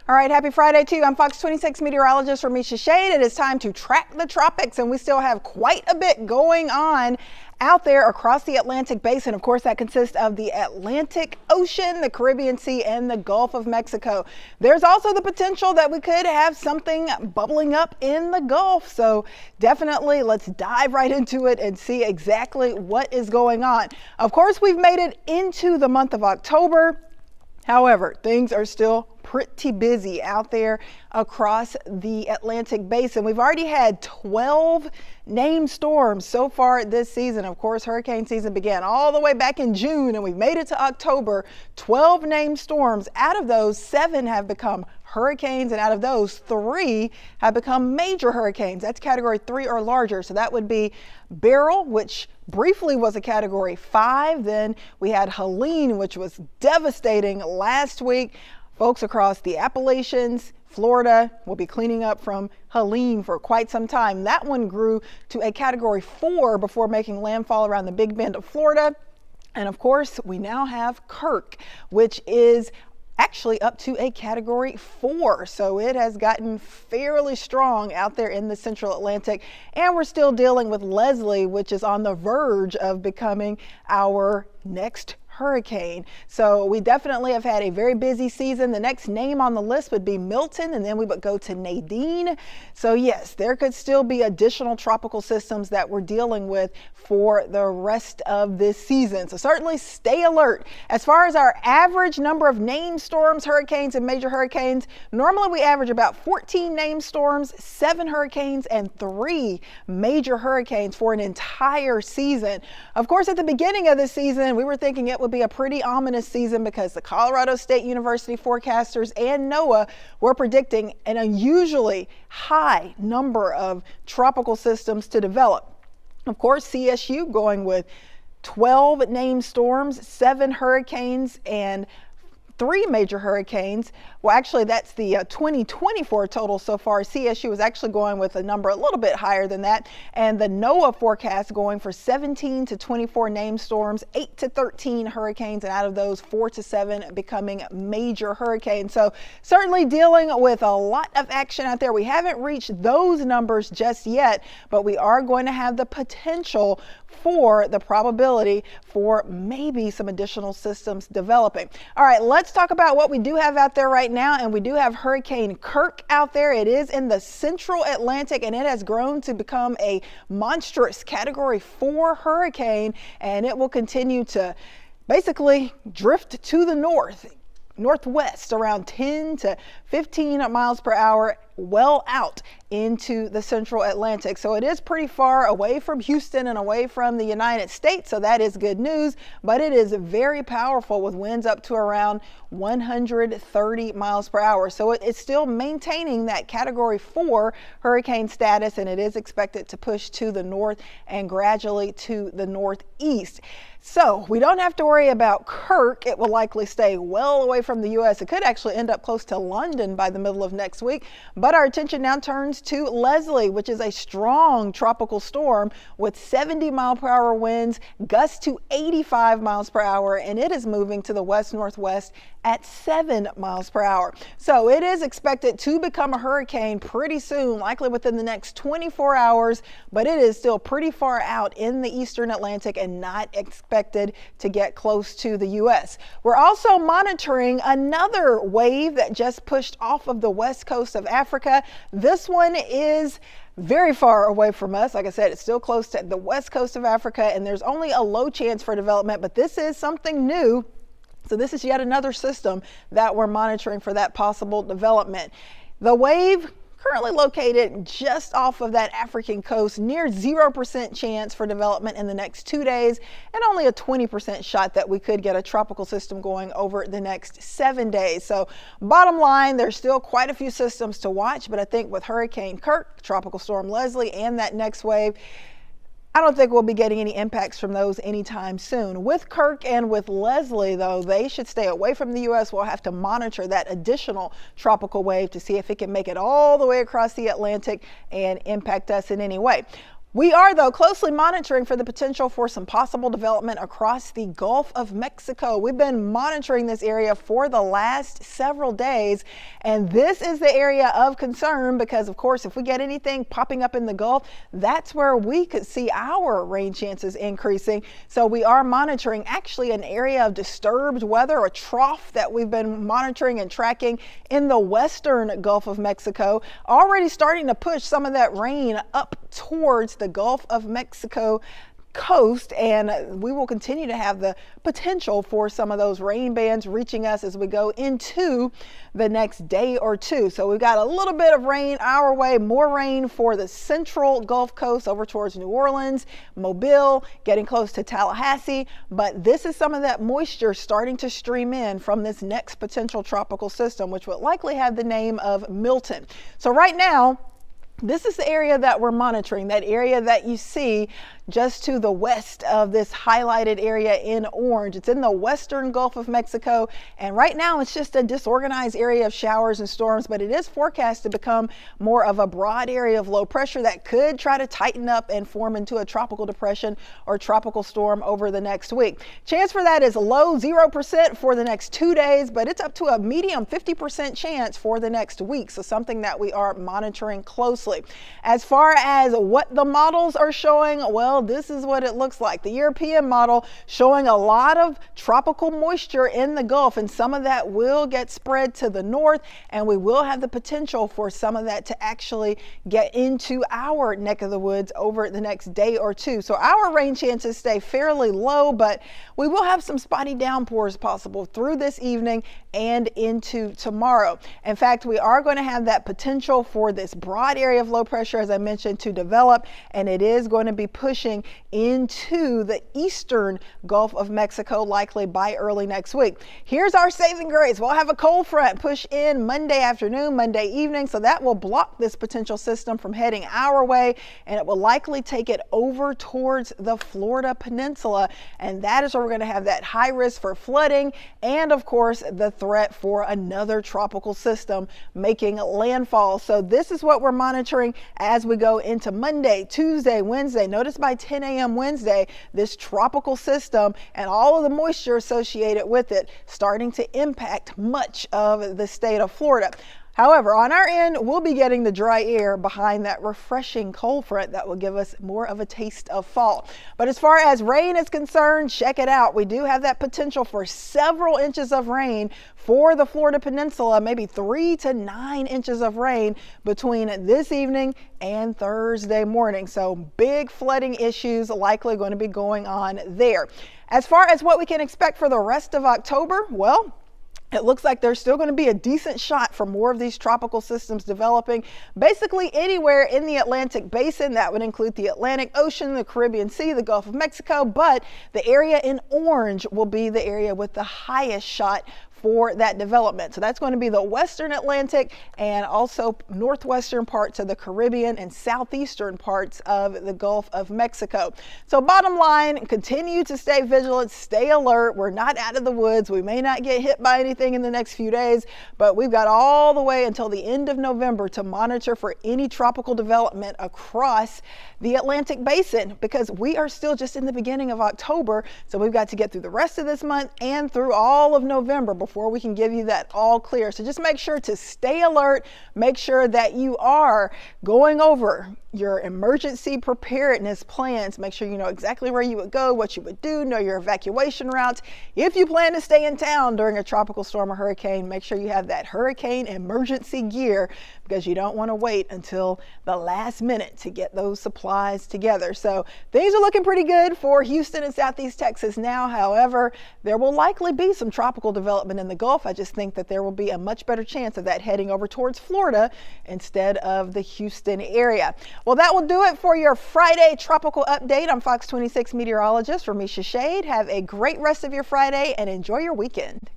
All right, happy Friday to you. I'm Fox 26 meteorologist Remeisha. It is time to track the tropics, and we still have quite a bit going on out there across the Atlantic basin. Of course, that consists of the Atlantic Ocean, the Caribbean Sea, and the Gulf of Mexico. There's also the potential that we could have something bubbling up in the Gulf. So definitely let's dive right into it and see exactly what is going on. Of course, we've made it into the month of October. However, things are still pretty busy out there across the Atlantic basin. We've already had 12 named storms so far this season. Of course, hurricane season began all the way back in June, and we've made it to October. 12 named storms. Out of those, 7 have become hurricanes, and out of those, 3 have become major hurricanes. That's category 3 or larger. So that would be Beryl, which briefly was a category 5. Then we had Helene, which was devastating last week. Folks across the Appalachians, Florida, will be cleaning up from Helene for quite some time. That one grew to a category 4 before making landfall around the Big Bend of Florida. And of course, we now have Kirk, which is actually up to a category 4. So it has gotten fairly strong out there in the central Atlantic. And we're still dealing with Leslie, which is on the verge of becoming our next hurricane. So we definitely have had a very busy season. The next name on the list would be Milton, and then we would go to Nadine. So yes, there could still be additional tropical systems that we're dealing with for the rest of this season. So certainly stay alert. As far as our average number of named storms, hurricanes, and major hurricanes, normally we average about 14 named storms, 7 hurricanes, and 3 major hurricanes for an entire season. Of course, at the beginning of the season, we were thinking it would be a pretty ominous season because the Colorado State University forecasters and NOAA were predicting an unusually high number of tropical systems to develop. Of course, CSU going with 12 named storms, 7 hurricanes, and 3 major hurricanes. Well, actually, that's the 2024 total so far. CSU is actually going with a number a little bit higher than that. And the NOAA forecast going for 17 to 24 named storms, 8 to 13 hurricanes, and out of those, 4 to 7 becoming major hurricanes. So certainly dealing with a lot of action out there. We haven't reached those numbers just yet, but we are going to have the potential for the probability for maybe some additional systems developing. All right, let's talk about what we do have out there right now. And we do have Hurricane Kirk out there. It is in the central Atlantic, and it has grown to become a monstrous category 4 hurricane, and it will continue to basically drift to the northwest around 10 to 15 miles per hour, well out into the central Atlantic. So it is pretty far away from Houston and away from the United States. So that is good news, but it is very powerful with winds up to around 130 miles per hour. So it's still maintaining that category 4 hurricane status, and it is expected to push to the north and gradually to the northeast. So we don't have to worry about Kirk. It will likely stay well away from the U.S. It could actually end up close to London by the middle of next week. But our attention now turns to Leslie, which is a strong tropical storm with 70 mile per hour winds, gusts to 85 miles per hour, and it is moving to the west-northwest at 7 miles per hour. So it is expected to become a hurricane pretty soon, likely within the next 24 hours, but it is still pretty far out in the eastern Atlantic and not expected to get close to the U.S. We're also monitoring another wave that just pushed off of the west coast of Africa. This one is very far away from us. Like I said, it's still close to the west coast of Africa, and there's only a low chance for development, but this is something new. So this is yet another system that we're monitoring for that possible development. The wave currently located just off of that African coast, near 0% chance for development in the next 2 days, and only a 20% shot that we could get a tropical system going over the next 7 days. So bottom line, there's still quite a few systems to watch, but I think with Hurricane Kirk, Tropical Storm Leslie, and that next wave, I don't think we'll be getting any impacts from those anytime soon. With Kirk and with Leslie, though, they should stay away from the U.S. We'll have to monitor that additional tropical wave to see if it can make it all the way across the Atlantic and impact us in any way. We are, though, closely monitoring for the potential for some possible development across the Gulf of Mexico. We've been monitoring this area for the last several days, and this is the area of concern because, of course, if we get anything popping up in the Gulf, that's where we could see our rain chances increasing. So we are monitoring actually an area of disturbed weather, a trough that we've been monitoring and tracking in the western Gulf of Mexico, already starting to push some of that rain up towards the Gulf of Mexico coast, and we will continue to have the potential for some of those rain bands reaching us as we go into the next day or two. So we've got a little bit of rain our way, more rain for the central Gulf Coast over towards New Orleans, Mobile, getting close to Tallahassee, but this is some of that moisture starting to stream in from this next potential tropical system, which would likely have the name of Milton. So right now, this is the area that we're monitoring, that area that you see just to the west of this highlighted area in orange. It's in the western Gulf of Mexico, and right now it's just a disorganized area of showers and storms, but it is forecast to become more of a broad area of low pressure that could try to tighten up and form into a tropical depression or tropical storm over the next week. Chance for that is low 0% for the next 2 days, but it's up to a medium 50% chance for the next week, so something that we are monitoring closely. As far as what the models are showing, well, this is what it looks like. The European model showing a lot of tropical moisture in the Gulf, and some of that will get spread to the north, and we will have the potential for some of that to actually get into our neck of the woods over the next day or two. So our rain chances stay fairly low, but we will have some spotty downpours possible through this evening and into tomorrow. In fact, we are going to have that potential for this broad area of low pressure, as I mentioned, to develop, and it is going to be pushing into the eastern Gulf of Mexico likely by early next week. Here's our saving grace. We'll have a cold front push in Monday afternoon, Monday evening, so that will block this potential system from heading our way, and it will likely take it over towards the Florida Peninsula, and that is where we're going to have that high risk for flooding and, of course, the threat for another tropical system making landfall. So this is what we're monitoring as we go into Monday, Tuesday, Wednesday. Notice by 10 a.m. Wednesday, this tropical system and all of the moisture associated with it starting to impact much of the state of Florida. However, on our end, we'll be getting the dry air behind that refreshing cold front that will give us more of a taste of fall. But as far as rain is concerned, check it out. We do have that potential for several inches of rain for the Florida Peninsula, maybe 3 to 9 inches of rain between this evening and Thursday morning. So big flooding issues likely going to be going on there. As far as what we can expect for the rest of October, well, it looks like there's still going to be a decent shot for more of these tropical systems developing basically anywhere in the Atlantic basin. That would include the Atlantic Ocean, the Caribbean Sea, the Gulf of Mexico, but the area in orange will be the area with the highest shot for that development. So that's going to be the western Atlantic and also northwestern parts of the Caribbean and southeastern parts of the Gulf of Mexico. So bottom line, continue to stay vigilant, stay alert. We're not out of the woods. We may not get hit by anything in the next few days, but we've got all the way until the end of November to monitor for any tropical development across the Atlantic basin, because we are still just in the beginning of October. So we've got to get through the rest of this month and through all of November before we can give you that all clear. So just make sure to stay alert. Make sure that you are going over your emergency preparedness plans. Make sure you know exactly where you would go, what you would do, know your evacuation routes. If you plan to stay in town during a tropical storm or hurricane, make sure you have that hurricane emergency gear, because you don't want to wait until the last minute to get those supplies together. So things are looking pretty good for Houston and Southeast Texas now. However, there will likely be some tropical development in the Gulf. I just think that there will be a much better chance of that heading over towards Florida instead of the Houston area. Well, that will do it for your Friday tropical update. I'm Fox 26 meteorologist Remeisha Shade. Have a great rest of your Friday and enjoy your weekend.